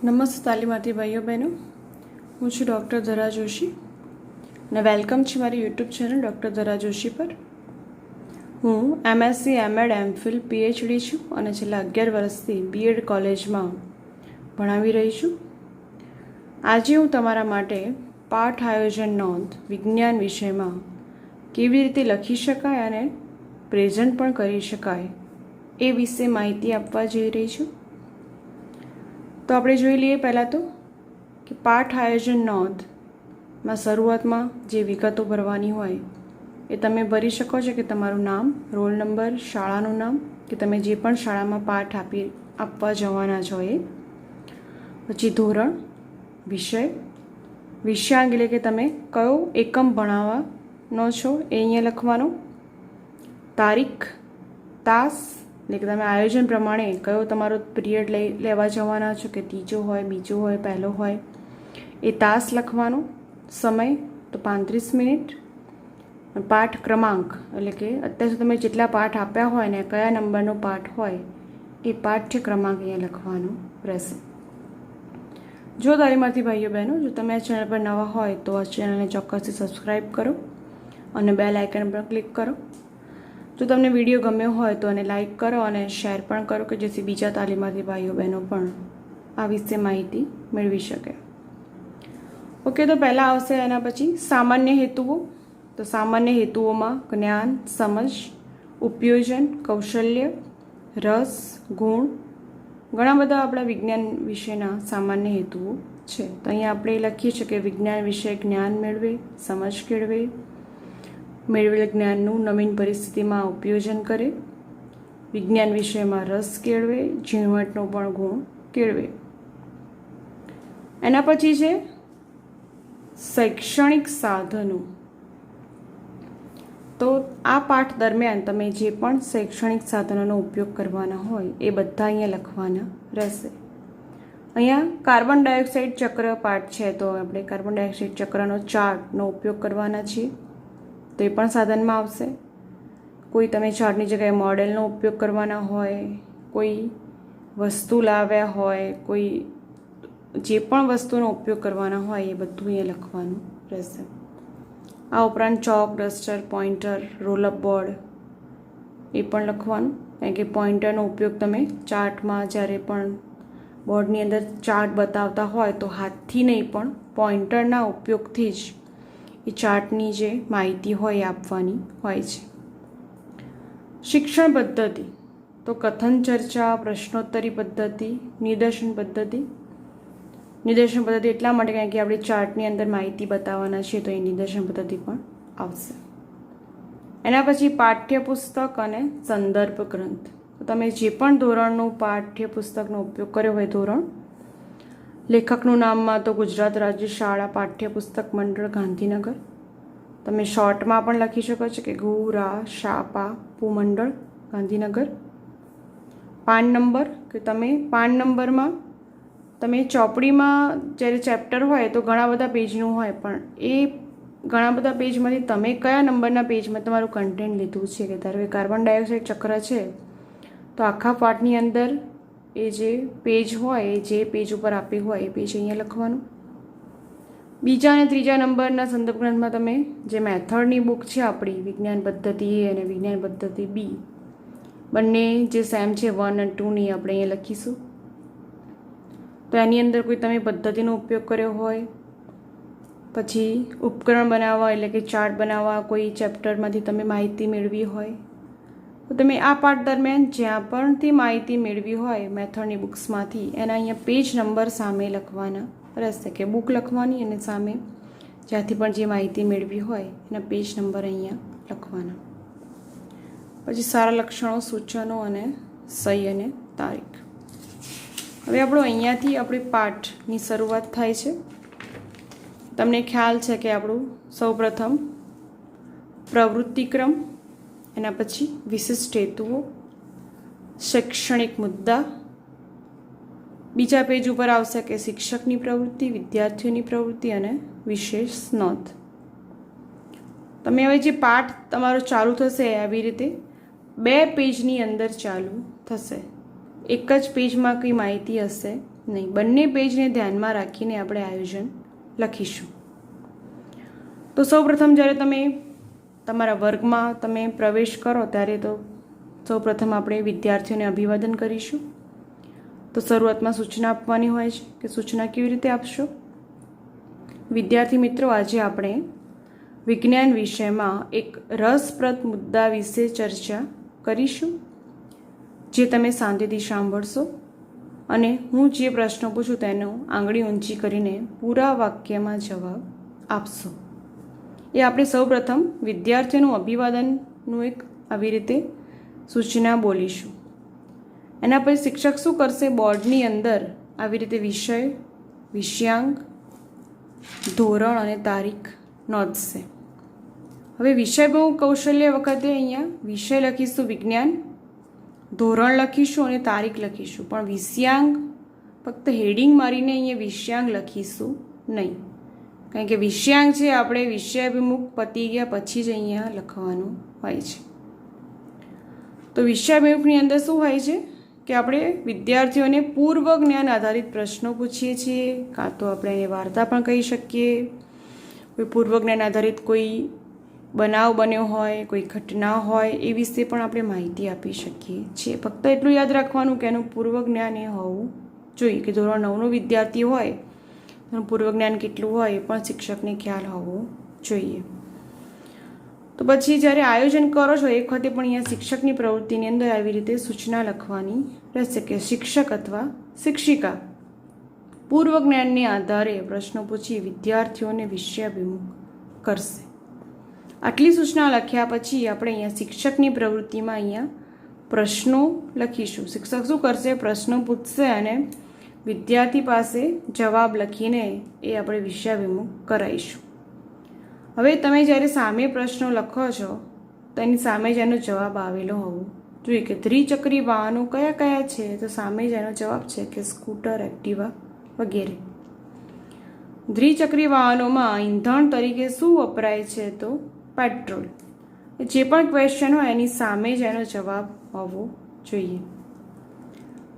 નમસ્તે તાલીમાર્થી ભાઈઓ બહેનો, હું છું ડૉક્ટર ધરા જોશી અને વેલકમ છે મારી યુટ્યુબ ચેનલ ડૉક્ટર ધરા જોશી પર. હું એમએસસી, એમએડ, એમફિલ, પીએચડી છું અને છેલ્લા 11 વર્ષથી બીએડ કોલેજમાં ભણાવી રહી છું. આજે હું તમારા માટે પાઠ આયોજન નોંધ વિજ્ઞાન વિષયમાં કેવી રીતે લખી શકાય અને પ્રેઝન્ટ પણ કરી શકાય એ વિશે માહિતી આપવા જઈ રહી છું. તો આપણે જોઈ લઈએ પહેલાં તો કે પાઠ આયોજન નોંધમાં શરૂઆતમાં જે વિગતો ભરવાની હોય એ તમે ભરી શકો છો કે તમારું નામ, રોલ નંબર, શાળાનું નામ કે તમે જે પણ શાળામાં પાઠ આપવા જવાના છો એ, પછી ધોરણ, વિષયાંક એટલે કે તમે કયો એકમ ભણાવવાનો છો એ અહીંયા લખવાનો, તારીખ, તાસ એટલે કે તમે આયોજન પ્રમાણે કયો તમારો પિરિયડ લેવા જવાના છો કે ત્રીજો હોય, બીજો હોય, પહેલો હોય એ તાસ લખવાનો, સમય તો 35 મિનિટ, પાઠ ક્રમાંક એટલે કે અત્યાર સુધી તમે જેટલા પાઠ આપ્યા હોય ને કયા નંબરનો પાઠ હોય એ પાઠ્ય ક્રમાંક અહીંયા લખવાનો રહેશે. જો તાલીમાર્થી ભાઈઓ બહેનો, જો તમે આ ચેનલ પર નવા હોય તો આ ચેનલને ચોક્કસથી સબસ્ક્રાઈબ કરો અને બેલ આઇકન પર ક્લિક કરો. જો તમને વિડીયો ગમ્યો હોય તો એને લાઇક કરો અને શેર પણ કરો કે જેથી બીજા તાલીમાર્થી ભાઈઓ બહેનો પણ આ વિશે માહિતી મેળવી શકે. ઓકે, તો પહેલાં આવશે એના પછી સામાન્ય હેતુઓ. તો સામાન્ય હેતુઓમાં જ્ઞાન, સમજ, ઉપયોજન, કૌશલ્ય, રસ, ગુણ, ઘણા બધા આપણા વિજ્ઞાન વિશેના સામાન્ય હેતુઓ છે. તો અહીંયા આપણે લખીએ છીએ કે વિજ્ઞાન વિશે જ્ઞાન મેળવે, સમજ કેળવે, મેળવેલ જ્ઞાનનું નવીન પરિસ્થિતિમાં ઉપયોજન કરે, વિજ્ઞાન વિષયમાં રસ કેળવે, ઝીણવટનો પણ ગુણ કેળવે. એના પછી છે શૈક્ષણિક સાધનો. તો આ પાઠ દરમિયાન તમે જે પણ શૈક્ષણિક સાધનોનો ઉપયોગ કરવાના હોય એ બધા અહીંયા લખવાના રહેશે. અહીંયા કાર્બન ડાયોક્સાઇડ ચક્ર પાઠ છે તો આપણે કાર્બન ડાયોક્સાઇડ ચક્રનો ચાર્ટનો ઉપયોગ કરવાના છીએ તો એ પણ સાધનમાં આવશે. કોઈ તમે ચાર્ટની જગ્યાએ મોડેલનો ઉપયોગ કરવાના હોય, કોઈ વસ્તુ લાવ્યા હોય, કોઈ જે પણ વસ્તુનો ઉપયોગ કરવાના હોય એ બધું અહીંયા લખવાનું રહેશે. આ ઉપરાંત ચોક, ડસ્ટર, પોઇન્ટર, રોલઅપ બોર્ડ એ પણ લખવાનું, કારણ કે પોઇન્ટરનો ઉપયોગ તમે ચાર્ટમાં જ્યારે પણ બોર્ડની અંદર ચાર્ટ બતાવતા હોય તો હાથથી નહીં પણ પોઇન્ટરના ઉપયોગથી જ એ ચાર્ટની જે માહિતી હોય એ આપવાની હોય છે. શિક્ષણ પદ્ધતિ તો કથન, ચર્ચા, પ્રશ્નોત્તરી પદ્ધતિ, નિદર્શન પદ્ધતિ. નિદર્શન પદ્ધતિ એટલા માટે કારણ કે આપણે ચાર્ટની અંદર માહિતી બતાવવાના છીએ તો એ નિદર્શન પદ્ધતિ પણ આવશે. એના પછી પાઠ્યપુસ્તક અને સંદર્ભ ગ્રંથ. તો તમે જે પણ ધોરણનું પાઠ્યપુસ્તકનો ઉપયોગ કર્યો હોય, ધોરણ, લેખકનું નામમાં તો ગુજરાત રાજ્ય શાળા પાઠ્યપુસ્તક મંડળ ગાંધીનગર. તમે શોર્ટમાં પણ લખી શકો છો કે ગુ રા શા પા પુ મંડળ ગાંધીનગર. પાન નંબર કે તમે પાન નંબરમાં તમે ચોપડીમાં જ્યારે ચેપ્ટર હોય તો ઘણા બધા પેજનું હોય પણ એ ઘણા બધા પેજમાંથી તમે કયા નંબરના પેજમાં તમારું કન્ટેન્ટ લીધું છે કે ધારો કે કાર્બન ડાયોક્સાઇડ ચક્ર છે તો આખા પાઠની અંદર એ જે પેજ હોય એ જે પેજ ઉપર આપ્યું હોય એ પેજ અહીંયા લખવાનું. બીજા અને ત્રીજા નંબરના સંદર્ભ ગ્રંથમાં તમે જે મેથડની બુક છે આપણી વિજ્ઞાન પદ્ધતિ એ અને વિજ્ઞાન પદ્ધતિ બી બંને જે સેમ છે 1 અને 2ની આપણે અહીંયા લખીશું. તો એની અંદર કોઈ તમે પદ્ધતિનો ઉપયોગ કર્યો હોય, પછી ઉપકરણ બનાવવા એટલે કે ચાર્ટ બનાવવા, કોઈ ચેપ્ટરમાંથી તમે માહિતી મેળવી હોય તો તમે આ પાઠ દરમિયાન જ્યાં પણ તે માહિતી મેળવી હોય મેથડની બુક્સમાંથી એના અહીંયા પેજ નંબર સામે લખવાના રહેશે કે બુક લખવાની અને સામે જ્યાંથી પણ જે માહિતી મેળવી હોય એના પેજ નંબર અહીંયા લખવાના. પછી સારા લક્ષણો, સૂચનો અને સહી અને તારીખ. હવે આપણો અહીંયાથી આપણી પાઠની શરૂઆત થાય છે. તમને ખ્યાલ છે કે આપણું સૌપ્રથમ પ્રવૃત્તિક્રમ, એના પછી વિશિષ્ટ હેતુઓ, શૈક્ષણિક મુદ્દા, બીજા પેજ ઉપર આવશે કે શિક્ષકની પ્રવૃત્તિ, વિદ્યાર્થીઓની પ્રવૃત્તિ અને વિશેષ નોંધ. તમે હવે જે પાઠ તમારો ચાલુ થશે આવી રીતે 2 પેજની અંદર ચાલુ થશે. એક જ પેજમાં કંઈ માહિતી હશે નહીં. બંને પેજને ધ્યાનમાં રાખીને આપણે આયોજન લખીશું. તો સૌપ્રથમ જ્યારે તમે તમારા વર્ગમાં તમે પ્રવેશ કરો ત્યારે તો સૌપ્રથમ આપણે વિદ્યાર્થીઓને અભિવાદન કરીશું. તો શરૂઆતમાં સૂચના આપવાની હોય છે કે સૂચના કેવી રીતે આપશો. વિદ્યાર્થી મિત્રો, આજે આપણે વિજ્ઞાન વિષયમાં એક રસપ્રદ મુદ્દા વિશે ચર્ચા કરીશું, જે તમે શાંતિથી સાંભળશો અને હું જે પ્રશ્નો પૂછું તેનો આંગળી ઊંચી કરીને પૂરા વાક્યમાં જવાબ આપશો. એ આપણે સૌપ્રથમ વિદ્યાર્થીઓનું અભિવાદનનું એક આવી રીતે સૂચના બોલીશું. એના પછી શિક્ષક શું કરશે, બોર્ડની અંદર આવી રીતે વિષય, વિષયાંક, ધોરણ અને તારીખ નોંધશે. હવે વિષય બહુ કૌશલ્ય વખતે અહીંયા વિષય લખીશું વિજ્ઞાન, ધોરણ લખીશું અને તારીખ લખીશું, પણ વિષયાંક ફક્ત હેડિંગ મારીને અહીંયા વિષયાંક લખીશું નહીં, કારણ કે વિષયાંક છે આપણે વિષયાભિમુખ પતી ગયા પછી જ અહીંયા લખવાનું હોય છે. તો વિષયાભિમુખની અંદર શું હોય છે કે આપણે વિદ્યાર્થીઓને પૂર્વ જ્ઞાન આધારિત પ્રશ્નો પૂછીએ છીએ, કાં તો આપણે એને વાર્તા પણ કહી શકીએ. કોઈ પૂર્વ જ્ઞાન આધારિત કોઈ બનાવ બન્યો હોય, કોઈ ઘટના હોય, એ વિશે પણ આપણે માહિતી આપી શકીએ છીએ. ફક્ત એટલું યાદ રાખવાનું કે એનું પૂર્વ જ્ઞાન એ હોવું જોઈએ, કે ધોરણ 9નો વિદ્યાર્થી હોય એનું પૂર્વ જ્ઞાન કેટલું હોય એ પણ શિક્ષકને ખ્યાલ હોવો જોઈએ. તો પછી જ્યારે આયોજન કરો છો એક વખતે પણ અહીંયા શિક્ષકની પ્રવૃત્તિની અંદર આવી રીતે સૂચના લખવાની રહેશે કે શિક્ષક અથવા શિક્ષિકા પૂર્વ જ્ઞાનને આધારે પ્રશ્નો પૂછી વિદ્યાર્થીઓને વિષયાભિમુખ કરશે. આટલી સૂચના લખ્યા પછી આપણે અહીંયા શિક્ષકની પ્રવૃત્તિમાં અહીંયા પ્રશ્નો લખીશું. શિક્ષક શું કરશે, પ્રશ્નો પૂછશે અને વિદ્યાર્થી પાસે જવાબ લખીને એ આપણે વિષયાભિમુખ કરાવીશું. હવે તમે જ્યારે સામે પ્રશ્નો લખો છો તો એની સામે જ એનો જવાબ આવેલો હોવો જોઈએ, કે દ્વિચક્રી વાહનો કયા કયા છે, તો સામે જ એનો જવાબ છે કે સ્કૂટર, એક્ટિવા વગેરે. દ્વિચક્રી વાહનોમાં ઈંધણ તરીકે શું વપરાય છે, તો પેટ્રોલ. જે પણ ક્વેશ્ચન હોય એની સામે જ એનો જવાબ હોવો જોઈએ.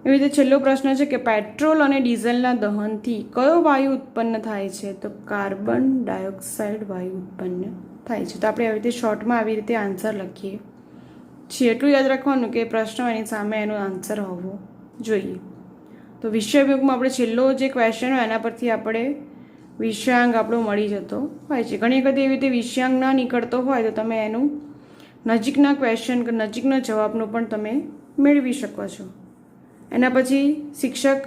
એવી રીતે છેલ્લો પ્રશ્ન છે કે પેટ્રોલ અને ડીઝલના દહનથી કયો વાયુ ઉત્પન્ન થાય છે, તો કાર્બન ડાયોક્સાઇડ વાયુ ઉત્પન્ન થાય છે. તો આપણે આવી રીતે શોર્ટમાં આવી રીતે આન્સર લખીએ છીએ. એટલું યાદ રાખવાનું કે પ્રશ્ન એની સામે એનો આન્સર હોવો જોઈએ. તો વિષયાભિમુખમાં આપણે છેલ્લો જે ક્વેશ્ચન હોય એના પરથી આપણે વિષયાંક આપણો મળી જતો હોય છે. ઘણી વખત એવી રીતે વિષયાંક ના નીકળતો હોય તો તમે એનું નજીકના ક્વેશ્ચન કે નજીકના જવાબનો પણ તમે મેળવી શકો છો. એના પછી શિક્ષક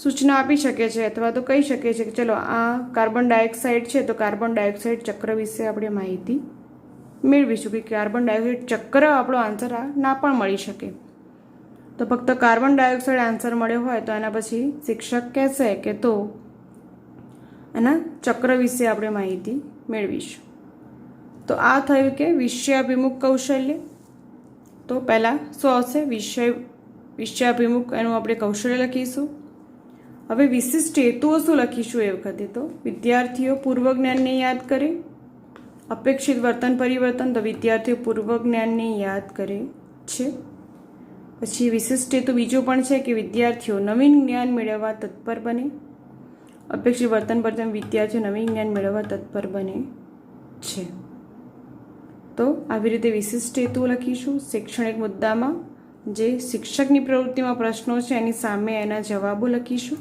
સૂચના આપી શકે છે અથવા તો કહી શકે છે કે ચલો આ કાર્બન ડાયોક્સાઇડ છે, તો કાર્બન ડાયોક્સાઇડ ચક્ર વિશે આપણે માહિતી મેળવીશું, કે કાર્બન ડાયોક્સાઇડ ચક્ર આપણો આન્સર ના પણ મળી શકે. તો ફક્ત કાર્બન ડાયોક્સાઇડ આન્સર મળ્યો હોય તો એના પછી શિક્ષક કહેશે કે તો એના ચક્ર વિશે આપણે માહિતી મેળવીશું. તો આ થયું કે વિષયાભિમુખ કૌશલ્ય. તો પહેલાં શું આવશે, વિષયાભિમુખ એનું આપણે કૌશલ્ય લખીશું. હવે વિશિષ્ટ હેતુઓ શું લખીશું એ વખતે, તો વિદ્યાર્થીઓ પૂર્વ જ્ઞાનને યાદ કરે. અપેક્ષિત વર્તન પરિવર્તન, તો વિદ્યાર્થીઓ પૂર્વ જ્ઞાનને યાદ કરે છે. પછી વિશિષ્ટ હેતુ બીજો પણ છે કે વિદ્યાર્થીઓ નવીન જ્ઞાન મેળવવા તત્પર બને. અપેક્ષિત વર્તન પરિવર્તન, વિદ્યાર્થીઓ નવીન જ્ઞાન મેળવવા તત્પર બને છે. તો આવી રીતે વિશિષ્ટ હેતુ લખીશું. શૈક્ષણિક મુદ્દામાં જે શિક્ષકની પ્રવૃત્તિમાં પ્રશ્નો છે એની સામે એના જવાબો લખીશું.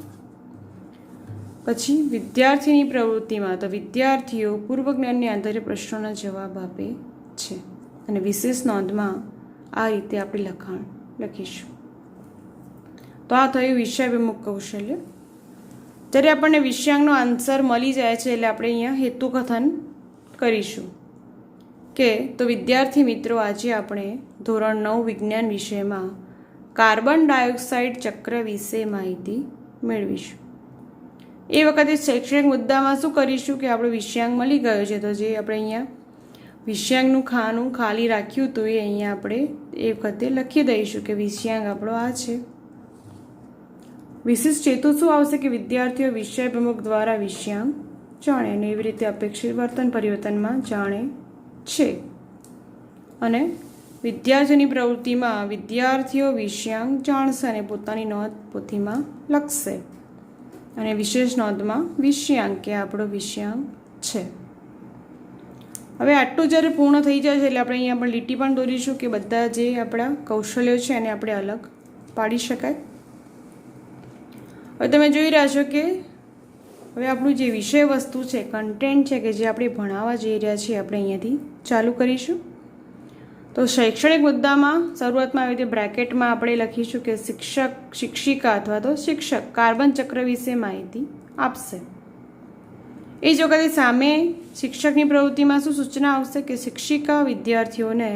પછી વિદ્યાર્થીની પ્રવૃત્તિમાં તો વિદ્યાર્થીઓ પૂર્વ જ્ઞાનને આધારે પ્રશ્નોના જવાબ આપે છે અને વિશેષ નોંધમાં આ રીતે આપણે લખાણ લખીશું. તો આ થયું વિષયાભિમુખ કૌશલ્ય. જ્યારે આપણને વિષયાંકનો આન્સર મળી જાય છે એટલે આપણે અહીંયા હેતુકથન કરીશું કે તો વિદ્યાર્થી મિત્રો, આજે આપણે ધોરણ 9 વિજ્ઞાન વિષયમાં કાર્બન ડાયોક્સાઇડ ચક્ર વિશે માહિતી મેળવીશું. એ વખતે શૈક્ષણિક મુદ્દામાં શું કરીશું કે આપણો વિષયાંક મળી ગયો છે, તો જે આપણે અહીંયા વિષયાંકનું ખાનું ખાલી રાખ્યું હતું એ અહીંયા આપણે એ વખતે લખી દઈશું કે વિષયાંક આપણો આ છે. વિશિષ્ટ હેતુ શું આવશે કે વિદ્યાર્થીઓ વિષયાભિમુખ દ્વારા વિષયાંક જાણે અને એવી રીતે અપેક્ષિત વર્તન પરિવર્તનમાં જાણે છે. અને વિદ્યાર્થીઓની પ્રવૃત્તિમાં વિદ્યાર્થીઓ વિષયાંક જાણશે અને પોતાની નોંધ પોથીમાં લખશે, અને વિશેષ નોંધમાં વિષયાંક કે આપણો વિષયાંક છે. હવે આટલું જ્યારે પૂર્ણ થઈ જશે એટલે આપણે અહીંયા પણ લીટી પણ દોરીશું કે બધા જે આપણા કૌશલ્યો છે એને આપણે અલગ પાડી શકાય. હવે તમે જોઈ રહ્યા છો કે હવે આપણું જે વિષય વસ્તુ છે, કન્ટેન્ટ છે કે જે આપણે ભણાવવા જઈ રહ્યા છીએ, આપણે અહીંયાથી ચાલુ કરીશું. તો શૈક્ષણિક મુદ્દામાં શરૂઆતમાં આવી રીતે બ્રેકેટમાં આપણે લખીશું કે શિક્ષક, શિક્ષિકા અથવા તો શિક્ષક કાર્બન ચક્ર વિશે માહિતી આપશે. એ જ વખતે સામે શિક્ષકની પ્રવૃત્તિમાં શું સૂચના આવશે કે શિક્ષિકા વિદ્યાર્થીઓને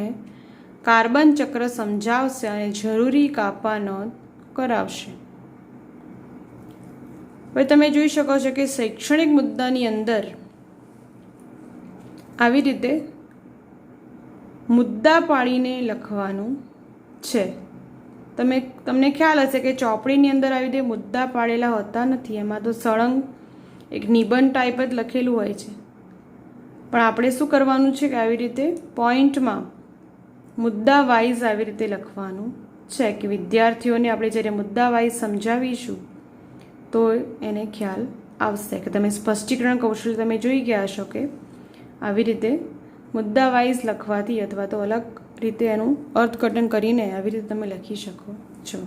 કાર્બન ચક્ર સમજાવશે અને જરૂરી કાપા નોંધ કરાવશે. હવે તમે જોઈ શકો છો કે શૈક્ષણિક મુદ્દાની અંદર આવી રીતે મુદ્દા પાડીને લખવાનું છે. તમને ખ્યાલ હશે કે ચોપડીની અંદર આવી રીતે મુદ્દા પાડેલા હોતા નથી, એમાં તો સળંગ એક નિબંધ ટાઈપ જ લખેલું હોય છે. પણ આપણે શું કરવાનું છે કે આવી રીતે પોઈન્ટમાં મુદ્દા વાઇઝ આવી રીતે લખવાનું છે કે વિદ્યાર્થીઓને આપણે જ્યારે મુદ્દા વાઇઝ સમજાવીશું તો એને ખ્યાલ આવશે. કે તમે સ્પષ્ટીકરણ કૌશલ્ય તમે જોઈ ગયા હશો કે આવી રીતે મુદ્દા વાઇઝ લખવાથી અથવા તો અલગ રીતે એનું અર્થઘટન કરીને આવી રીતે તમે લખી શકો છો.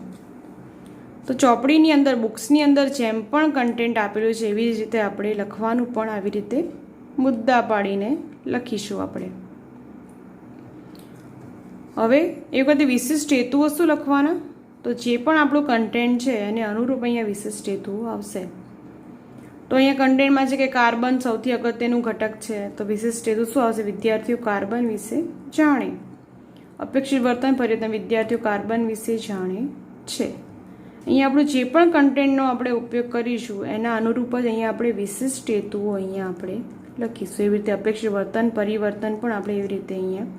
તો ચોપડીની અંદર, બુક્સની અંદર જેમ પણ કન્ટેન્ટ આપેલું છે એવી જ રીતે આપણે લખવાનું પણ આવી રીતે મુદ્દા પાડીને લખીશું આપણે. હવે એ વખતે વિશિષ્ટ હેતુઓ શું લખવાના? તો જે પણ આપણું કન્ટેન્ટ છે એને અનુરૂપ અહીંયા વિશિષ્ટ હેતુઓ આવશે. તો અહીંયા કન્ટેન્ટમાં છે કે કાર્બન સૌથી અગત્યનું ઘટક છે, તો વિશિષ્ટ હેતુ શું આવશે? વિદ્યાર્થીઓ કાર્બન વિશે જાણે. અપેક્ષિત વર્તન પરિવર્તન, વિદ્યાર્થીઓ કાર્બન વિશે જાણે છે. અહીંયા આપણું જે પણ કન્ટેન્ટનો આપણે ઉપયોગ કરીશું એના અનુરૂપ જ અહીંયા આપણે વિશિષ્ટ હેતુઓ અહીંયા આપણે લખીશું. એવી રીતે અપેક્ષિત વર્તન પરિવર્તન પણ આપણે એવી રીતે અહીંયા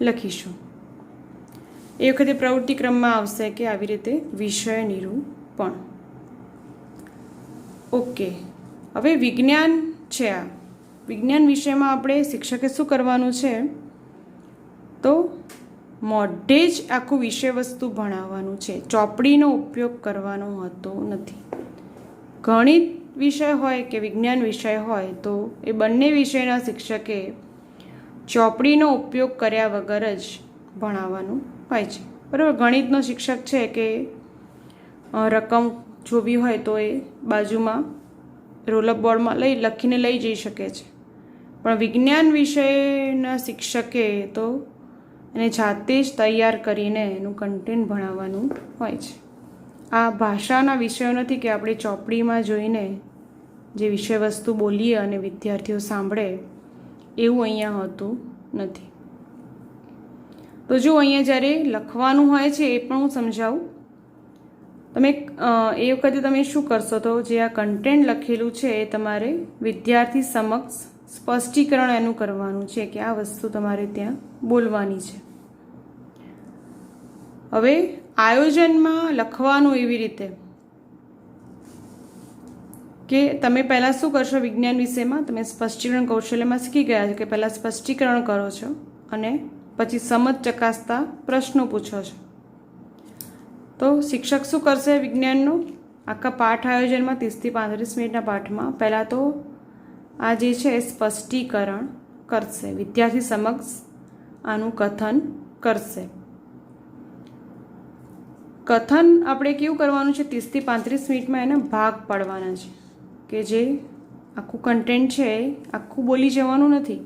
લખીશું. એ વખતે પ્રવૃત્તિ ક્રમમાં આવશે કે આવી રીતે વિષય નિરૂપણ. ઓકે, હવે વિજ્ઞાન છે. આ વિજ્ઞાન વિષયમાં આપણે શિક્ષકે શું કરવાનું છે? તો મોઢે જ આખું વિષય વસ્તુ ભણાવવાનું છે. ચોપડીનો ઉપયોગ કરવાનો હોતો નથી. ગણિત વિષય હોય કે વિજ્ઞાન વિષય હોય તો એ બંને વિષયના શિક્ષકે ચોપડીનો ઉપયોગ કર્યા વગર જ ભણાવવાનું હોય છે. બરાબર, ગણિતનો શિક્ષક છે કે રકમ જોવી હોય તો એ બાજુમાં રોલઅપ બોર્ડમાં લખીને લઈ જઈ શકે છે. પણ વિજ્ઞાન વિષયના શિક્ષકે તો એને જાતે જ તૈયાર કરીને એનું કન્ટેન્ટ ભણાવવાનું હોય છે. આ ભાષાના વિષયો નથી કે આપણે ચોપડીમાં જોઈને જે વિષય વસ્તુ બોલીએ અને વિદ્યાર્થીઓ સાંભળે એવું અહીંયા હોતું નથી. તો જો અહીંયા જ્યારે લખવાનું હોય છે એ પણ હું સમજાવું. તમે એ વખતે તમે શું કરશો? તો જે આ કન્ટેન્ટ લખેલું છે એ તમારે વિદ્યાર્થી સમક્ષ સ્પષ્ટીકરણ એનું કરવાનું છે કે આ વસ્તુ તમારે ત્યાં બોલવાની છે. હવે આયોજનમાં લખવાનું એવી રીતે કે તમે પહેલાં શું કરશો? વિજ્ઞાન વિષયમાં તમે સ્પષ્ટીકરણ કૌશલ્યમાં શીખી ગયા છો કે પહેલાં સ્પષ્ટીકરણ કરો છો અને પછી સમજ ચકાસતા પ્રશ્નો પૂછો છો. તો શિક્ષક શું કરશે? વિજ્ઞાનનો આખા પાઠ આયોજનમાં 30 થી 35 મિનિટના પાઠમાં પહેલાં તો આ જે છે સ્પષ્ટીકરણ કરશે, વિદ્યાર્થી સમક્ષ આનું કથન કરશે. કથન આપણે કેવું કરવાનું છે? 30 થી 35 મિનિટમાં એના ભાગ પાડવાના છે કે જે આખું કન્ટેન્ટ છે આખું બોલી જવાનું નથી,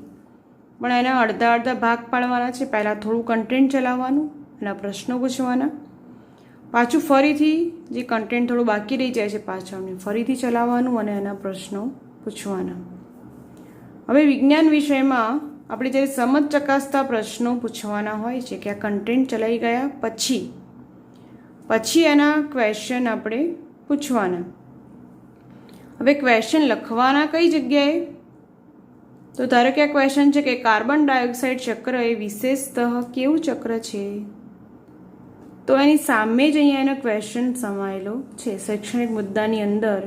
પણ એના અડધા અડધા ભાગ પાડવાના છે. પહેલાં થોડું કન્ટેન્ટ ચલાવવાનું, એના પ્રશ્નો પૂછવાના, પાછું ફરીથી જે કન્ટેન્ટ થોડું બાકી રહી જાય છે પાછળને ફરીથી ચલાવવાનું અને એના પ્રશ્નો પૂછવાના. હવે વિજ્ઞાન વિષયમાં આપણે જ્યારે સમજ ચકાસતા પ્રશ્નો પૂછવાના હોય છે કે આ કન્ટેન્ટ ચલાવી ગયા પછી એના ક્વેશ્ચન આપણે પૂછવાના. હવે ક્વેશ્ચન લખવાના કઈ જગ્યાએ? તો ધારો કે આ ક્વેશ્ચન છે કે કાર્બન ડાયોક્સાઇડ ચક્ર એ વિશેષતઃ કેવું ચક્ર છે? તો એની સામે જ અહીંયા એનો ક્વેશ્ચન સમાયેલો છે શૈક્ષણિક મુદ્દાની અંદર,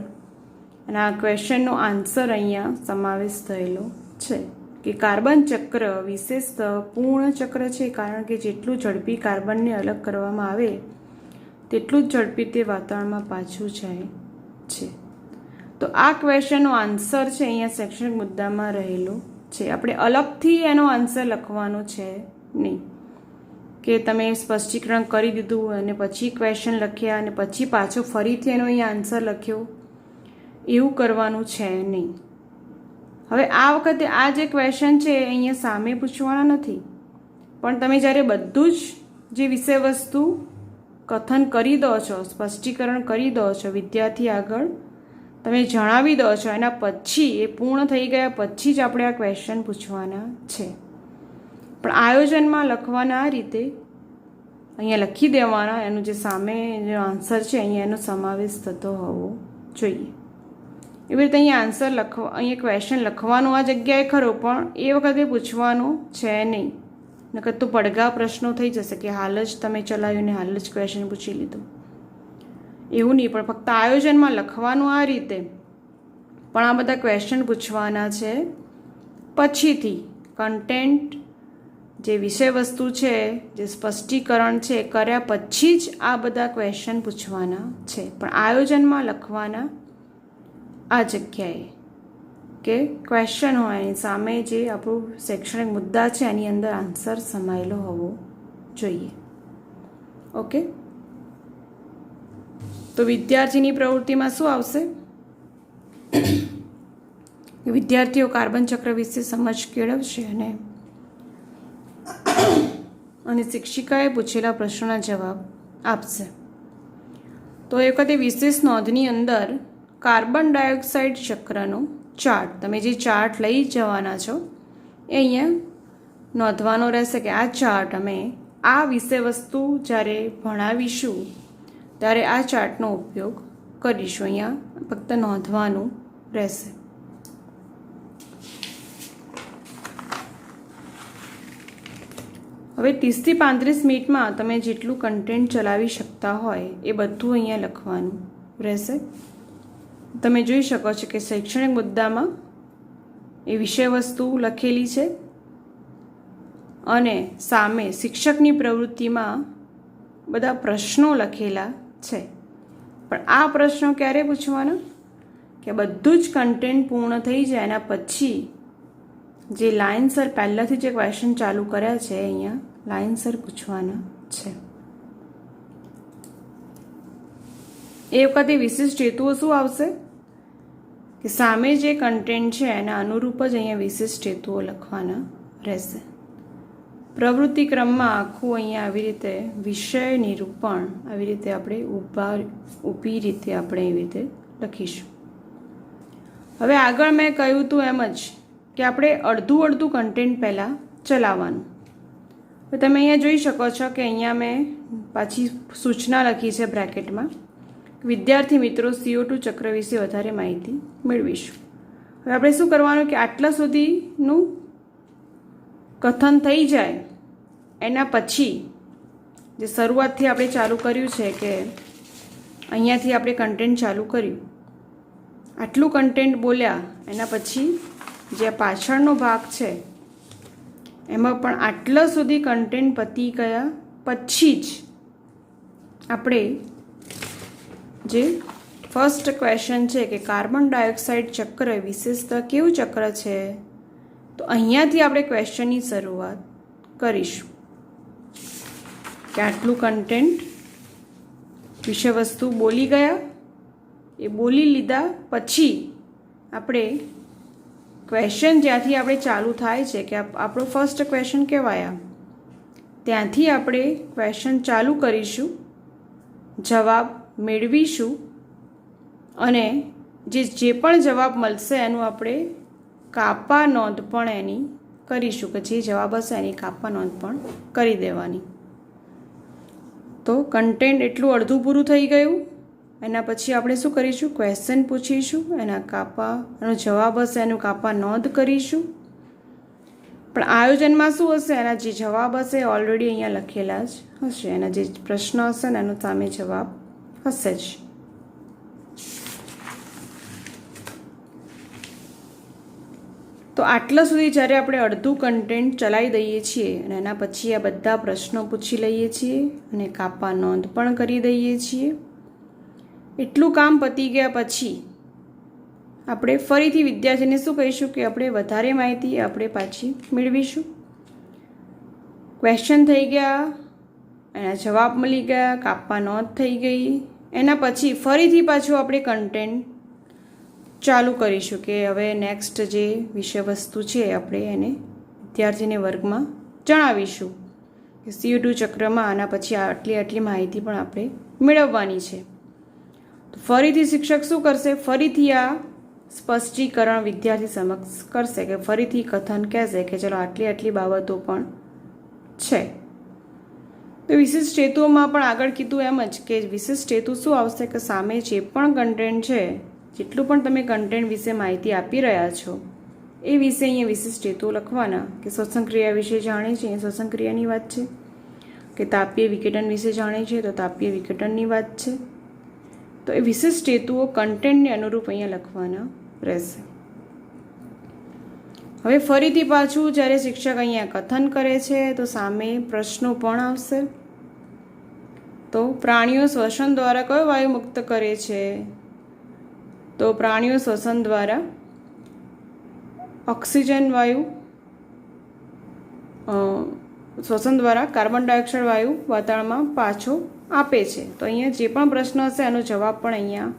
અને આ ક્વેશ્ચનનો આન્સર અહીંયા સમાવેશ થયેલો છે કે કાર્બન ચક્ર વિશેષ પૂર્ણ ચક્ર છે, કારણ કે જેટલું ઝડપી કાર્બનને અલગ કરવામાં આવે તેટલું જ ઝડપી તે વાતાવરણમાં પાછું જાય છે. તો આ ક્વેશ્ચનનો આન્સર છે અહીંયા શૈક્ષણિક મુદ્દામાં રહેલો છે. આપણે અલગથી એનો આન્સર લખવાનો છે નહીં, કે તમે સ્પષ્ટીકરણ કરી દીધું અને પછી ક્વેશ્ચન લખ્યા અને પછી પાછો ફરીથી એનો અહીંયા આન્સર લખ્યો, એવું કરવાનું છે નહીં. હવે આ વખતે આ જે ક્વેશ્ચન છે અહીંયા સામે પૂછવાના નથી, પણ તમે જ્યારે બધું જ જે વિષય વસ્તુ કથન કરી દો છો, સ્પષ્ટીકરણ કરી દો છો, વિદ્યાર્થી આગળ તમે જણાવી દો છો, એના પછી એ પૂર્ણ થઈ ગયા પછી જ આપણે આ ક્વેશ્ચન પૂછવાના છે. પણ આયોજનમાં લખવાના આ રીતે અહીંયા લખી દેવાના, એનું જે સામે જે આન્સર છે અહીંયા એનો સમાવેશ થતો હોવો જોઈએ. એવી રીતે અહીંયા આન્સર અહીંયા ક્વેશ્ચન લખવાનો આ જગ્યાએ ખરો, પણ એ વખતે પૂછવાનો છે નહીં, નકર તો પડઘા પ્રશ્નો થઈ જશે કે હાલ જ તમે ચલાવ્યું ને હાલ જ ક્વેશ્ચન પૂછી લીધું, એવું નહીં. પણ ફક્ત આયોજનમાં લખવાનું આ રીતે, પણ આ બધા ક્વેશ્ચન પૂછવાના છે પછીથી. કન્ટેન્ટ જે વિષય વસ્તુ છે, જે સ્પષ્ટીકરણ છે કર્યા પછી જ આ બધા ક્વેશ્ચન પૂછવાના છે, પણ આયોજનમાં લખવાના આ જગ્યાએ કે ક્વેશ્ચન હોય એની સામે જે આપણું શૈક્ષણિક મુદ્દા છે એની અંદર આન્સર સમાયેલો હોવો જોઈએ. ઓકે, તો વિદ્યાર્થીની પ્રવૃત્તિમાં શું આવશે? વિદ્યાર્થીઓ કાર્બન ચક્ર વિશે સમજ કેળવશે અને શિક્ષિકાએ પૂછેલા પ્રશ્નોના જવાબ આપશે. તો એ વખતે વિશેષ નોંધની અંદર કાર્બન ડાયોક્સાઇડ ચક્રનો ચાર્ટ, તમે જે ચાર્ટ લઈ જવાના છો એ અહીંયા નોંધવાનો રહેશે કે આ ચાર્ટ અમે આ વિષય વસ્તુ જ્યારે ભણાવીશું ત્યારે આ ચાર્ટનો ઉપયોગ કરીશું. અહીંયા ફક્ત નોંધવાનું રહેશે. હવે 30 થી 35 મિનિટમાં તમે જેટલું કન્ટેન્ટ ચલાવી શકતા હોય એ બધું અહીંયા લખવાનું રહેશે. તમે જોઈ શકો છો કે શૈક્ષણિક મુદ્દામાં એ વિષય વસ્તુ લખેલી છે અને સામે શિક્ષકની પ્રવૃત્તિમાં બધા પ્રશ્નો લખેલા છે. પણ આ પ્રશ્નો ક્યારે પૂછવાના? કે બધું જ કન્ટેન્ટ પૂર્ણ થઈ જાય એના પછી જે લાઇનસર પહેલાંથી જે ક્વેશ્ચન ચાલુ કર્યા છે અહીંયા લાઇનસર પૂછવાના છે. એ વખતે વિશિષ્ટ હેતુઓ શું આવશે? કે સામે જે કન્ટેન્ટ છે એના અનુરૂપ જ અહીંયા વિશિષ્ટ હેતુઓ લખવાના રહેશે. પ્રવૃત્તિ ક્રમમાં આખું અહીંયા આવી રીતે વિષય નિરૂપણ આવી રીતે આપણે ઊભી રીતે આપણે એવી રીતે લખીશું. હવે આગળ મેં કહ્યું હતું એમ જ કે આપણે અડધું કન્ટેન્ટ પહેલાં ચલાવવાનું. તો તમે અહીંયા જોઈ શકો છો કે અહીંયા મેં પાછી સૂચના લખી છે બ્રેકેટમાં, વિદ્યાર્થી મિત્રો CO2 ચક્ર વિશે વધારે માહિતી મેળવીશું. હવે આપણે શું કરવાનું કે આટલા સુધીનું કથન થઈ જાય એના પછી જે શરૂઆતથી આપણે ચાલુ કર્યું છે કે અહીંયાથી આપણે કન્ટેન્ટ ચાલુ કર્યું, આટલું કન્ટેન્ટ બોલ્યા એના પછી જે પાછળનો ભાગ છે એમાં પણ આટલા સુધી કન્ટેન્ટ પતી ગયા પછી જ આપણે જે ફર્સ્ટ ક્વેશ્ચન છે કે કાર્બન ડાયોક્સાઇડ ચક્ર વિશેષતા કેવું ચક્ર છે, તો અહીંયાથી આપણે ક્વેશ્ચનની શરૂઆત કરીશું કે આટલું કન્ટેન્ટ વિષય વસ્તુ બોલી ગયા, એ બોલી લીધા પછી આપણે ક્વેશ્ચન જ્યાંથી આપણે ચાલુ થાય છે કે આપણો ફર્સ્ટ ક્વેશ્ચન કહેવાયા ત્યાંથી આપણે ક્વેશ્ચન ચાલુ કરીશું, જવાબ મેળવીશું અને જે પણ જવાબ મળશે એનું આપણે કાપા નોંધ પણ એની કરીશું કે જે જવાબ હશે એની કાપા નોંધ પણ કરી દેવાની. તો કન્ટેન્ટ એટલું અડધું પૂરું થઈ ગયું. એના પછી આપણે શું કરીશું? ક્વેશ્ચન પૂછીશું, એના એનો જવાબ હશે એનું કાપા નોંધ કરીશું. પણ આયોજનમાં શું હશે? એના જે જવાબ હશે ઓલરેડી અહીંયા લખેલા જ હશે, એના જે પ્રશ્ન હશે ને એનો સામે જવાબ હશે જ. તો આટલા સુધી જ્યારે આપણે અડધું કન્ટેન્ટ ચલાવી દઈએ છીએ અને એના પછી આ બધા પ્રશ્નો પૂછી લઈએ છીએ અને કાપા નોંધ પણ કરી દઈએ છીએ, એટલું કામ પતી ગયા પછી આપણે ફરીથી વિદ્યાર્થીને શું કહીશું કે આપણે વધારે માહિતી આપણે પાછી મેળવીશું. ક્વેશ્ચન થઈ ગયા, એના જવાબ મળી ગયા, કાપા નોંધ થઈ ગઈ, એના પછી ફરીથી પાછું આપણે કન્ટેન્ટ ચાલુ કરીશું કે હવે નેક્સ્ટ જે વિષય વસ્તુ છે આપણે એને વિદ્યાર્થીને વર્ગમાં જણાવીશું કે CO2 ચક્રમાં આના પછી આટલી માહિતી પણ આપણે મેળવવાની છે. તો ફરીથી શિક્ષક શું કરશે, ફરીથી આ સ્પષ્ટીકરણ વિદ્યાર્થી સમક્ષ કરશે કે ફરીથી કથન કહેશે કે ચલો આટલી બાબતો પણ છે. તો વિશિષ્ટ હેતુઓમાં પણ આગળ કીધું એમ જ કે વિશિષ્ટ હેતુ શું આવશે કે સામે જે પણ કન્ટેન્ટ છે, જેટલું પણ તમે કન્ટેન્ટ વિશે માહિતી આપી રહ્યા છો એ વિશે અહીંયા વિશિષ્ટ હેતુઓ લખવાના કે શ્વસન ક્રિયા વિશે જાણે છે, અહીંયા શ્વસન ક્રિયાની વાત છે, કે તાપીય વિઘટન વિશે જાણે છે તો તાપીય વિઘટનની વાત છે. તો એ વિશિષ્ટ હેતુઓ કન્ટેન્ટને અનુરૂપ અહીંયા લખવાના રહેશે. હવે ફરીથી પાછું જ્યારે શિક્ષક અહીંયા કથન કરે છે તો સામે પ્રશ્નો પણ આવશે. તો પ્રાણીઓ શ્વસન દ્વારા કયો વાયુ મુક્ત કરે છે, તો પ્રાણીઓ શ્વસન દ્વારા ઓક્સિજન વાયુ, શ્વસન દ્વારા કાર્બન ડાયોક્સાઇડ વાયુ વાતાવરણમાં પાછો આપે છે. તો અહીંયા જે પણ પ્રશ્ન હશે એનો જવાબ પણ અહીંયા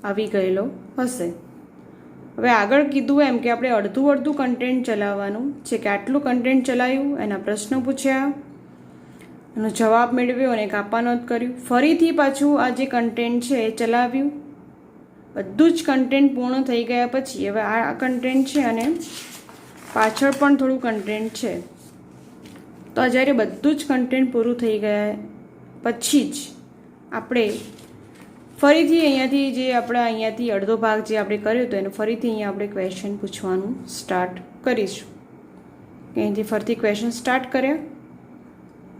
આવી ગયેલો હશે. હવે આગળ કીધું એમ કે આપણે અડધું કન્ટેન્ટ ચલાવવાનું છે કે આટલું કન્ટેન્ટ ચલાવ્યું, એના પ્રશ્નો પૂછ્યા, એનો જવાબ મેળવ્યો અને કાપા નોંધ કર્યું. ફરીથી પાછું આ જે કન્ટેન્ટ છે એ ચલાવ્યું. બધું જ કન્ટેન્ટ પૂર્ણ થઈ ગયા પછી હવે આ કન્ટેન્ટ છે અને પાછળ પણ થોડું કન્ટેન્ટ છે. તો જ્યારે બધું જ કન્ટેન્ટ પૂરું થઈ ગયા પછી જ આપણે ફરીથી અહીંયાથી અડધો ભાગ જે આપણે કર્યો હતો એને ફરીથી અહીંયા આપણે ક્વેશ્ચન પૂછવાનું સ્ટાર્ટ કરીશું. અહીંથી ફરીથી ક્વેશ્ચન સ્ટાર્ટ કર્યા,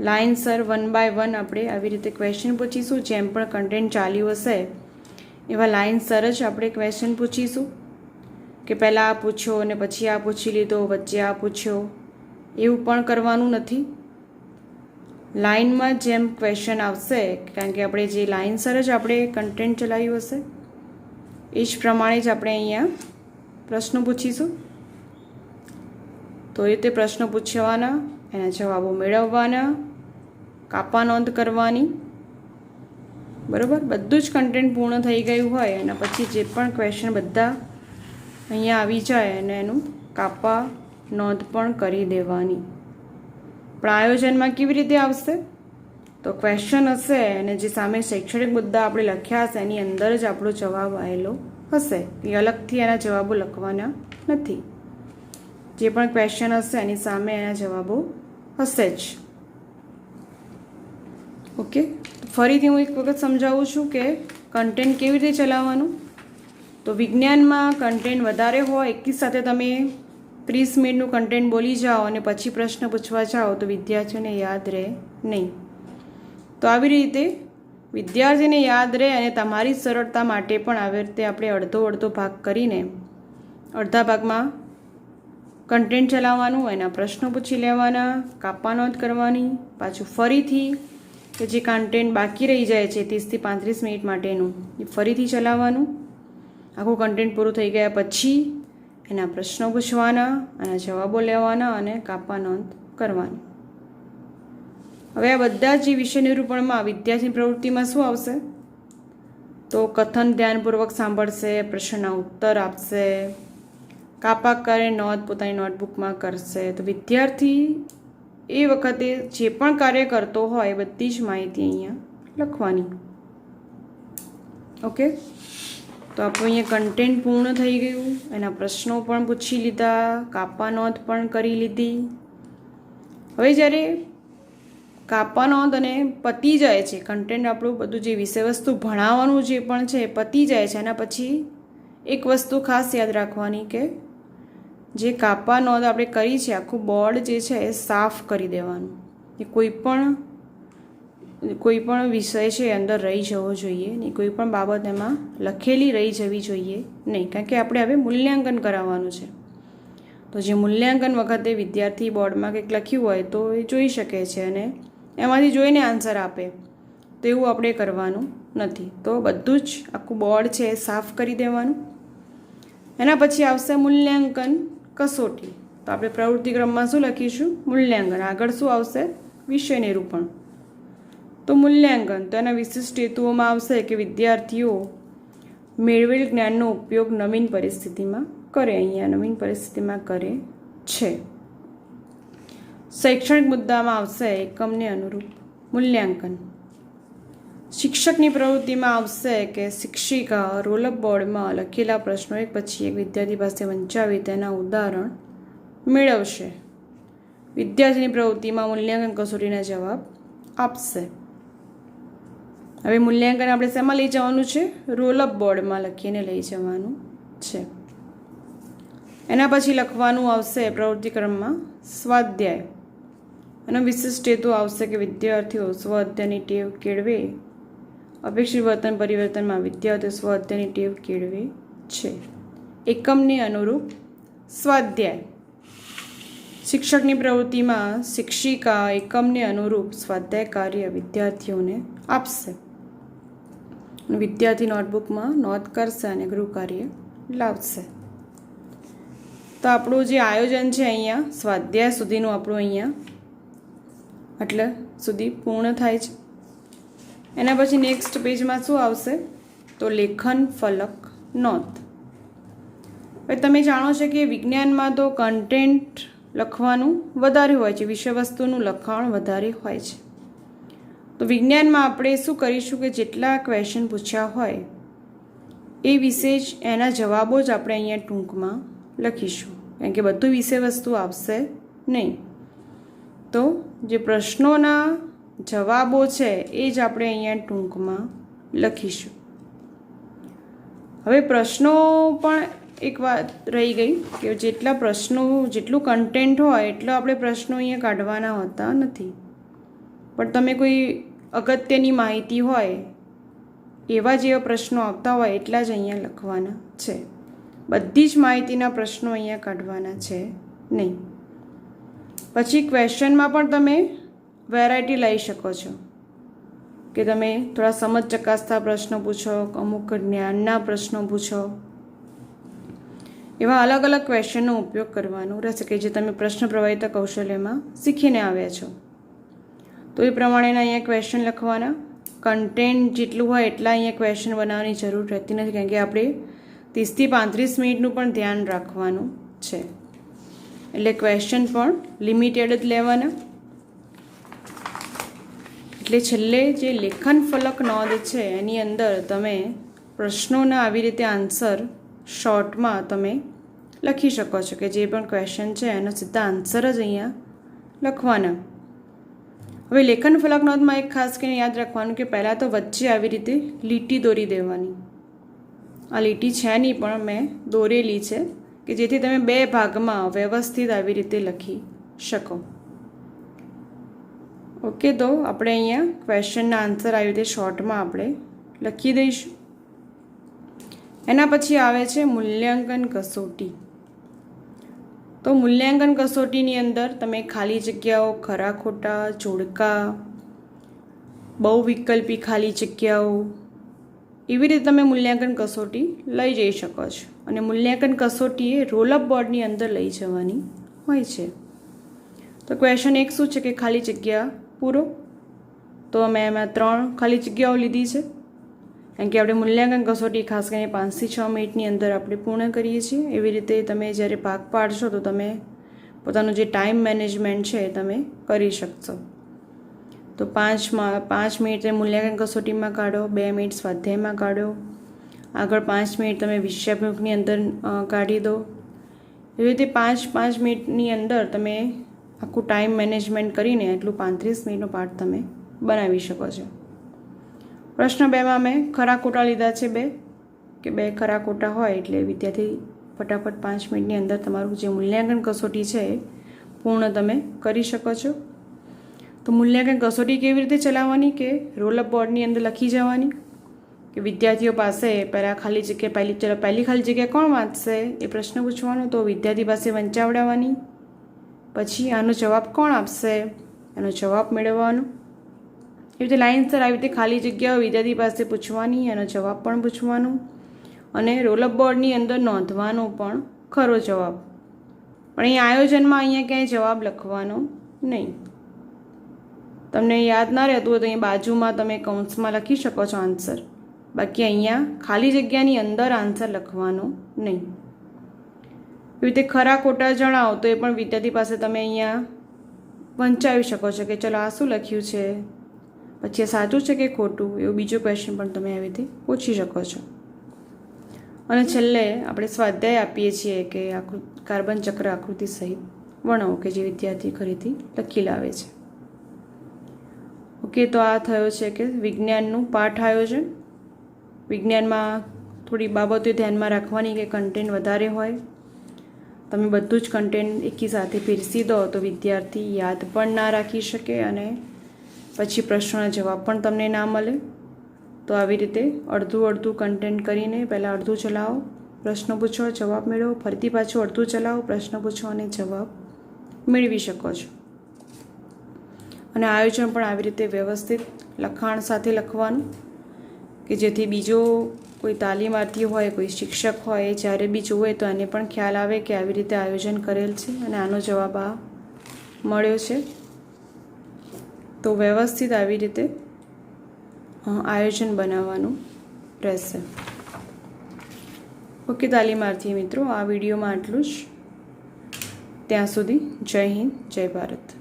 લાઇનસર 1 by 1 આપણે આવી રીતે ક્વેશ્ચન પૂછીશું. જેમ પણ કન્ટેન્ટ ચાલ્યું હશે એવા લાઇનસર જ આપણે ક્વેશ્ચન પૂછીશું કે પહેલાં આ પૂછ્યો અને પછી આ પૂછી લીધો, વચ્ચે આ પૂછ્યો, એવું પણ કરવાનું નથી. લાઇનમાં જેમ ક્વેશ્ચન આવશે, કારણ કે આપણે જે લાઇનસર જ આપણે કન્ટેન્ટ ચલાવ્યું હશે એ જ પ્રમાણે જ આપણે અહીંયા પ્રશ્નો પૂછીશું. તો એ રીતે પ્રશ્નો પૂછવાના, એના જવાબો મેળવવાના, કાપા નોંધ કરવાની. બરાબર, બધું જ કન્ટેન્ટ પૂર્ણ થઈ ગયું હોય એના પછી જે પણ ક્વેશ્ચન બધા અહીંયા આવી જાય અને એનું કાપા નોંધ પણ કરી દેવાની. પણ આયોજનમાં કેવી રીતે આવશે, તો ક્વેશ્ચન હશે અને જે સામે શૈક્ષણિક મુદ્દા આપણે લખ્યા હશે એની અંદર જ આપણો જવાબ આવેલો હશે. એ અલગથી એના જવાબો લખવાના નથી. જે પણ ક્વેશ્ચન હશે એની સામે એના જવાબો હશે જ. ઓકે, ફરીથી હું એક વખત સમજાવું છું કે કન્ટેન્ટ કેવી રીતે ચલાવવાનું. તો વિજ્ઞાનમાં કન્ટેન્ટ વધારે હોય, એકી સાથે તમે 30 મિનિટનું કન્ટેન્ટ બોલી જાઓ અને પછી પ્રશ્ન પૂછવા જાઓ તો વિદ્યાર્થીઓને યાદ રહે નહીં. તો આવી રીતે વિદ્યાર્થીને યાદ રહે અને તમારી સરળતા માટે પણ આવી રીતે આપણે અડધો ભાગ કરીને અડધા ભાગમાં કન્ટેન્ટ ચલાવવાનું, એના પ્રશ્નો પૂછી લેવાના, કાપા નોંધ કરવાની, પાછું ફરીથી કે જે કન્ટેન્ટ બાકી રહી જાય છે 30 થી 35 મિનિટ માટેનું એ ફરીથી ચલાવવાનું. આખું કન્ટેન્ટ પૂરું થઈ ગયા પછી એના પ્રશ્નો પૂછવાના, એના જવાબો લેવાના અને કાપા નોંધ કરવાની. હવે આ બધા જ વિષય નિરૂપણમાં વિદ્યાર્થી પ્રવૃત્તિમાં શું આવશે, તો કથન ધ્યાનપૂર્વક સાંભળશે, પ્રશ્નના ઉત્તર આપશે, કાપા કરે નોંધ પોતાની નોટબુકમાં કરશે. તો વિદ્યાર્થી એ વખતે જે પણ કાર્ય કરતો હોય એ બધી જ માહિતી અહીંયા લખવાની. ઓકે, તો આપણું અહીંયા કન્ટેન્ટ પૂર્ણ થઈ ગયું, એના પ્રશ્નો પણ પૂછી લીધા, કાપા નોંધ પણ કરી લીધી. હવે જ્યારે કાપા નોંધ અને પતી જાય છે કન્ટેન્ટ, આપણું બધું જે વિષય વસ્તુ ભણાવવાનું જે પણ છે પતી જાય છે, એના પછી એક વસ્તુ ખાસ યાદ રાખવાની કે જે કાપા નોંધ આપણે કરી છે આખું બોર્ડ જે છે એ સાફ કરી દેવાનું. એ કોઈ પણ વિષય છે અંદર રહી જવો જોઈએ નહીં, કોઈ પણ બાબત એમાં લખેલી રહી જવી જોઈએ નહીં, કારણ કે આપણે હવે મૂલ્યાંકન કરાવવાનું છે. તો જે મૂલ્યાંકન વખતે વિદ્યાર્થી બોર્ડમાં કંઈક લખ્યું હોય તો એ જોઈ શકે છે અને એમાંથી જોઈને આન્સર આપે, તો એવું આપણે કરવાનું નથી. તો બધું જ આખું બોર્ડ છે એ સાફ કરી દેવાનું. એના પછી આવશે મૂલ્યાંકન કસોટી. તો આપણે પ્રવૃત્તિ ક્રમમાં શું લખીશું? મૂલ્યાંકન. આગળ શું આવશે? વિષય નિરૂપણ. તો મૂલ્યાંકન તો એના વિશિષ્ટ હેતુઓમાં આવશે કે વિદ્યાર્થીઓ મેળવેલ જ્ઞાનનો ઉપયોગ નવીન પરિસ્થિતિમાં કરે. અહીંયા નવીન પરિસ્થિતિમાં કરે છે. શૈક્ષણિક મુદ્દામાં આવશે એકમને અનુરૂપ મૂલ્યાંકન. શિક્ષકની પ્રવૃત્તિમાં આવશે કે શિક્ષિકા રોલઅપ બોર્ડમાં લખેલા પ્રશ્નો એક પછી એક વિદ્યાર્થી પાસે વંચાવી તેના ઉદાહરણ મેળવશે. વિદ્યાર્થીની પ્રવૃત્તિમાં મૂલ્યાંકન કસોટીના જવાબ આપશે. હવે મૂલ્યાંકન આપણે શેમાં લઈ જવાનું છે? રોલઅપ બોર્ડમાં લખીને લઈ જવાનું છે. એના પછી લખવાનું આવશે પ્રવૃત્તિ ક્રમમાં સ્વાધ્યાય. એનો વિશિષ્ટ હેતુ આવશે કે વિદ્યાર્થીઓ સ્વ અધ્યયનની ટેવ કેળવે. અપેક્ષિત વર્તન પરિવર્તનમાં વિદ્યાર્થીઓ સ્વ અધ્યયનની ટેવ કેળવે છે. એકમને અનુરૂપ સ્વાધ્યાય. શિક્ષકની પ્રવૃત્તિમાં શિક્ષિકા એકમને અનુરૂપ સ્વાધ્યાય કાર્ય વિદ્યાર્થીઓને આપશે. વિદ્યાર્થી નોટબુકમાં નોંધ કરશે અને ગૃહ કાર્ય લાવશે. તો આપણું જે આયોજન છે અહીંયા સ્વાધ્યાય સુધીનું આપણું અહીંયા એટલે સુધી પૂર્ણ થાય છે. એના પછી નેક્સ્ટ પેજમાં શું આવશે? તો લેખન ફલક નોંધ. હવે તમે જાણો છો કે વિજ્ઞાનમાં તો કન્ટેન્ટ લખવાનું વધારે હોય છે, વિષય વસ્તુનું લખાણ વધારે હોય છે. તો વિજ્ઞાનમાં આપણે શું કરીશું કે જેટલા ક્વેશ્ચન પૂછ્યા હોય એ વિશે જ એના જવાબો જ આપણે અહીંયા ટૂંકમાં લખીશું, કારણ કે બધું વિષય વસ્તુ આવશે નહીં. તો જે પ્રશ્નોના જવાબો છે એ જ આપણે અહીંયા ટૂંકમાં લખીશું. હવે પ્રશ્નો પણ એક વાત રહી ગઈ કે જેટલા પ્રશ્નો જેટલું કન્ટેન્ટ હોય એટલો આપણે પ્રશ્નો અહીંયા કાઢવાના હોતા નથી. પણ તમે કોઈ અગત્યની માહિતી હોય એવા જેવા પ્રશ્નો આવતા હોય એટલા જ અહીંયા લખવાના છે. બધી જ માહિતીના પ્રશ્નો અહીંયા કાઢવાના છે નહીં. પછી ક્વેશ્ચનમાં પણ તમે વેરાયટી લઈ શકો છો કે તમે થોડા સમજ ચકાસતા પ્રશ્નો પૂછો, અમુક જ્ઞાનના પ્રશ્નો પૂછો. એવા અલગ અલગ ક્વેશ્ચનનો ઉપયોગ કરવાનો રહેશે કે જે તમે પ્રશ્ન પ્રવાહિતા કૌશલ્યમાં શીખીને આવ્યા છો. તો એ પ્રમાણેના અહીંયા ક્વેશ્ચન લખવાના. કન્ટેન્ટ જેટલું હોય એટલા અહીંયા ક્વેશ્ચન બનાવવાની જરૂર રહેતી નથી, કારણ કે આપણે 30 થી 35 મિનિટનું પણ ધ્યાન રાખવાનું છે. એટલે ક્વેશ્ચન પણ લિમિટેડ જ લેવાના. એટલે છેલ્લે જે લેખન ફલક નોંધ છે એની અંદર તમે પ્રશ્નોના આવી રીતે આન્સર શોર્ટમાં તમે લખી શકો છો કે જે પણ ક્વેશ્ચન છે એનો સીધા આન્સર જ અહીંયા લખવાના. હવે લેખન ફલક નોંધમાં એક ખાસ કરીને યાદ રાખવાનું કે પહેલાં તો વચ્ચે આવી રીતે લીટી દોરી દેવાની. આ લીટી છે નહીં પણ મેં દોરેલી છે કે જેથી તમે બે ભાગમાં વ્યવસ્થિત આવી રીતે લખી શકો. ઓકે, તો આપણે અહીંયા ક્વેશ્ચનના આન્સર આવી રીતે શોર્ટમાં આપણે લખી દઈશું. એના પછી આવે છે મૂલ્યાંકન કસોટી. તો મૂલ્યાંકન કસોટીની અંદર તમે ખાલી જગ્યાઓ, ખરા ખોટા, જોડકા, બહુવિકલ્પી ખાલી જગ્યાઓ એવી રીતે તમે મૂલ્યાંકન કસોટી લઈ જઈ શકો છો. અને મૂલ્યાંકન કસોટી એ રોલઅપ બોર્ડની અંદર લઈ જવાની હોય છે. તો ક્વેશ્ચન એક શું છે કે ખાલી જગ્યા પૂરો. તો મેં એમાં 3 ખાલી જગ્યાઓ લીધી છે, કારણ કે આપણે મૂલ્યાંકન કસોટી ખાસ કરીને 5 થી 6 મિનિટની અંદર આપણે પૂર્ણ કરીએ છીએ. એવી રીતે તમે જ્યારે ભાગ પાડશો તો તમે પોતાનું જે ટાઈમ મેનેજમેન્ટ છે એ તમે કરી શકશો. તો 5 મિનિટ મૂલ્યાંકન કસોટીમાં કાઢો, 2 મિનિટ સ્વાધ્યાયમાં કાઢો, આગળ 5 મિનિટ તમે વિષયાભિમુખની અંદર કાઢી દો. એવી રીતે 5 મિનિટની અંદર તમે આખું ટાઈમ મેનેજમેન્ટ કરીને એટલું 35 મિનિટનો પાઠ તમે બનાવી શકો છો. પ્રશ્ન 2માં મેં ખરા ખોટા લીધા છે 2 કે 2 ખરા ખોટા હોય એટલે વિદ્યાર્થી ફટાફટ 5 મિનિટની અંદર તમારું જે મૂલ્યાંકન કસોટી છે એ પૂર્ણ તમે કરી શકો છો. તો મૂલ્યાંકન કસોટી કેવી રીતે ચલાવવાની કે રોલઅપ બોર્ડની અંદર લખી જવાની કે કે વિદ્યાર્થીઓ પાસે પહેલાં ખાલી જગ્યા પહેલી ખાલી જગ્યા કોણ વાંચશે એ પ્રશ્ન પૂછવાનો, તો વિદ્યાર્થી પાસે વંચાવડાવવાની, પછી આનો જવાબ કોણ આપશે એનો જવાબ મેળવવાનો. એ રીતે લાઇનસર આવી રીતે ખાલી જગ્યાઓ વિદ્યાર્થી પાસે પૂછવાની, એનો જવાબ પણ પૂછવાનો અને રોલઅપ બોર્ડની અંદર નોંધવાનો પણ ખરો જવાબ. પણ અહીં આયોજનમાં અહીંયા ક્યાંય જવાબ લખવાનો નહીં. તમને યાદ ના રહેતું હોય તો અહીં બાજુમાં તમે કૌંસમાં લખી શકો છો આન્સર, બાકી અહીંયા ખાલી જગ્યાની અંદર આન્સર લખવાનો નહીં. એવી રીતે ખરા ખોટા જણાવો તો એ પણ વિદ્યાર્થી પાસે તમે અહીંયા વંચાવી શકો છો કે ચલો આ શું લખ્યું છે, પછી એ સાચું છે કે ખોટું, એવું બીજો ક્વેશ્ચન પણ તમે આવી રીતે પૂછી શકો છો. અને છેલ્લે આપણે સ્વાધ્યાય આપીએ છીએ કે કાર્બન ચક્ર આકૃતિ સહિત વર્ણવો કે જે વિદ્યાર્થી ફરીથી લખી લાવે છે. ઓકે, તો આ થયો છે કે વિજ્ઞાનનું પાઠ આયોજન. વિજ્ઞાનમાં થોડી બાબતો ધ્યાનમાં રાખવાની કે કન્ટેન્ટ વધારે હોય. તમે બધું જ કન્ટેન્ટ એકી સાથે પીરસી દો તો વિદ્યાર્થી યાદ પણ ના રાખી શકે અને પછી પ્રશ્નોના જવાબ પણ તમને ના મળે. તો આવી રીતે અડધું કન્ટેન્ટ કરીને પહેલાં અડધું ચલાવો, પ્રશ્ન પૂછો, જવાબ મેળવો, ફરીથી પાછું અડધું ચલાવો, પ્રશ્ન પૂછો અને જવાબ મેળવી શકો છો. અને આયોજન પણ આવી રીતે વ્યવસ્થિત લખાણ સાથે લખવાનું કે જેથી બીજો કોઈ તાલીમાર્થી હોય, કોઈ શિક્ષક હોય, જ્યારે બી જોવે તો એને પણ ખ્યાલ આવે કે આવી રીતે આયોજન કરેલ છે અને આનો જવાબ આ મળ્યો છે. તો વ્યવસ્થિત આવી રીતે આયોજન બનાવવાનું રહેશે. ઓકે તાલીમાર્થી મિત્રો, આ વિડીયોમાં આટલું જ. ત્યાં સુધી જય હિન્દ, જય ભારત.